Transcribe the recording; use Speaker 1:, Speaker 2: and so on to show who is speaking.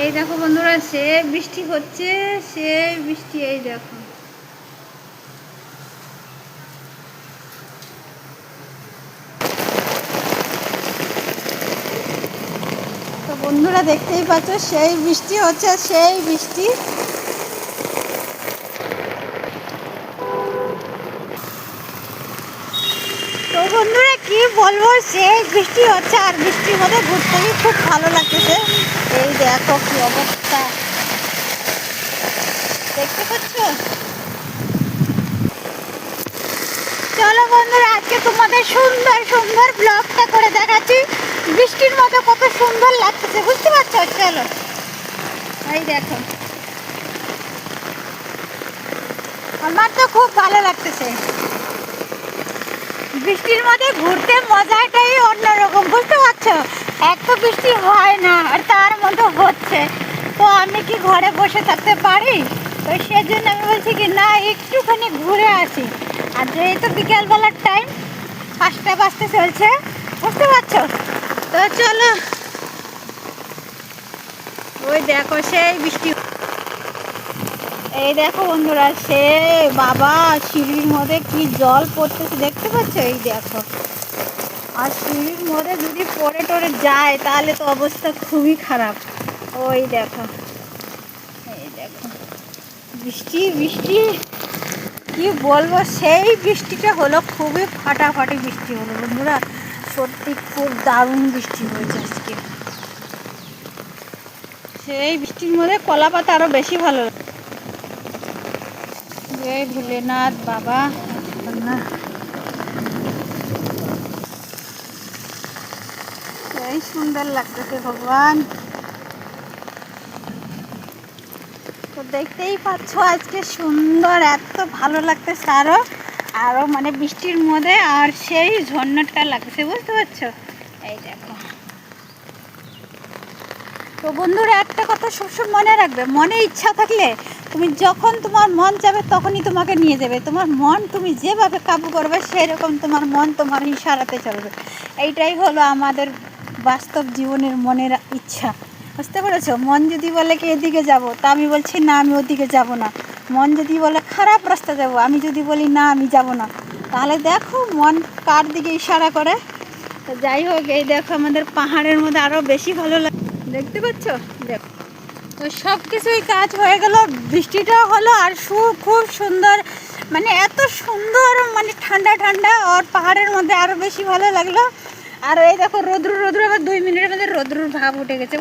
Speaker 1: এই দেখো বন্ধুরা, সে বৃষ্টি হচ্ছে, সে বৃষ্টি। এই দেখো, তো বন্ধুরা দেখতেই পাচ্ছ সেই বৃষ্টি হচ্ছে, সেই বৃষ্টি। তো বন্ধুরা কি বলবো, সেই বৃষ্টি হচ্ছে আর বৃষ্টির মধ্যে ঘুরতে খুব ভালো লাগতেছে। এই দেখো কি অবস্থা, দেখতে পাচ্ছ? চলো বন্ধুরা, আজকে তোমাদের সুন্দর সুন্দর ব্লগটা করে দেখাচ্ছি। বৃষ্টির মধ্যে কত সুন্দর লাগতেছে, বুঝতে পারছো? চলো, এই দেখো, আমার তো খুব ভালো লাগতেছে। বৃষ্টির মধ্যে ঘুরতে মজাটাই অন্যরকম, বুঝতে পারছো? এক তো বৃষ্টি হয় না, আর তার মধ্যে হচ্ছে, তো আমি কি ঘরে বসে থাকতে পারি? তো সেজন্য আমি বলছি কি না, একটুখানি ঘুরে আসি। আর যেহেতু বিকেলবেলার টাইম, 5টা বাজতে চলছে, বুঝতে পারছো? তো চলো, ওই দেখো সেই বৃষ্টি। এই দেখো বন্ধুরা, সে বাবা সিঁড়ির মধ্যে কি জল পড়তেছে, দেখতে পাচ্ছ? এই দেখো, আর সিঁড়ির মধ্যে যদি পড়ে টরে যায় তাহলে তো অবস্থা খুবই খারাপ। ওই দেখো, এই দেখো, বৃষ্টি বৃষ্টি কি বলবো, সেই বৃষ্টিটা হলো, খুবই ফাটাফাটি বৃষ্টি হলো বন্ধুরা। সত্যি খুব দারুণ বৃষ্টি হয়েছে আজকে। সেই বৃষ্টির মধ্যে কলা পাতা আরো বেশি ভালো লাগে। জয় ভোলেনাথ বাবা, সেই সুন্দর লাগতেছে ভগবান। তো দেখতেই পাচ্ছ আজকে সুন্দর, এত ভালো লাগতেছে আরো আরো, মানে বৃষ্টির মধ্যে আর সেই ঝর্ণাটা লাগছে, বুঝতে পারছো? এই দেখো। তো বন্ধুরা একটা কথা সবসময় মনে রাখবে, মনে ইচ্ছা থাকলে তুমি যখন তোমার মন যাবে তখনই তোমাকে নিয়ে যাবে। তোমার মন তুমি যেভাবে কাবু করবে সেরকম তোমার মন তোমার ইশারাতে চলবে। এইটাই হলো আমাদের বাস্তব জীবনের মনের ইচ্ছা, বুঝতে পেরেছো? মন যদি বলে কি এদিকে যাব, তা আমি বলছি না, আমি ওদিকে যাব না। মন যদি বলে খারাপ রাস্তা যাব, আমি যদি বলি না আমি যাব না, তাহলে দেখো মন কার দিকে ইশারা করে। তো যাই হোক, এই দেখো আমাদের পাহাড়ের মধ্যে আরও বেশি ভালো লাগে, দেখতে পাচ্ছ? দেখো, তো সব কিছুই কাজ হয়ে গেল, বৃষ্টিটাও হলো, আর খুব সুন্দর, মানে এত সুন্দর, মানে ঠান্ডা ঠান্ডা, আর পাহাড়ের মধ্যে আরও বেশি ভালো লাগলো। আর এই দেখো রোদ্রু রোদ্রু, আবার 2 মিনিটের মধ্যে রোদ্রুর ভাব উঠে গেছে।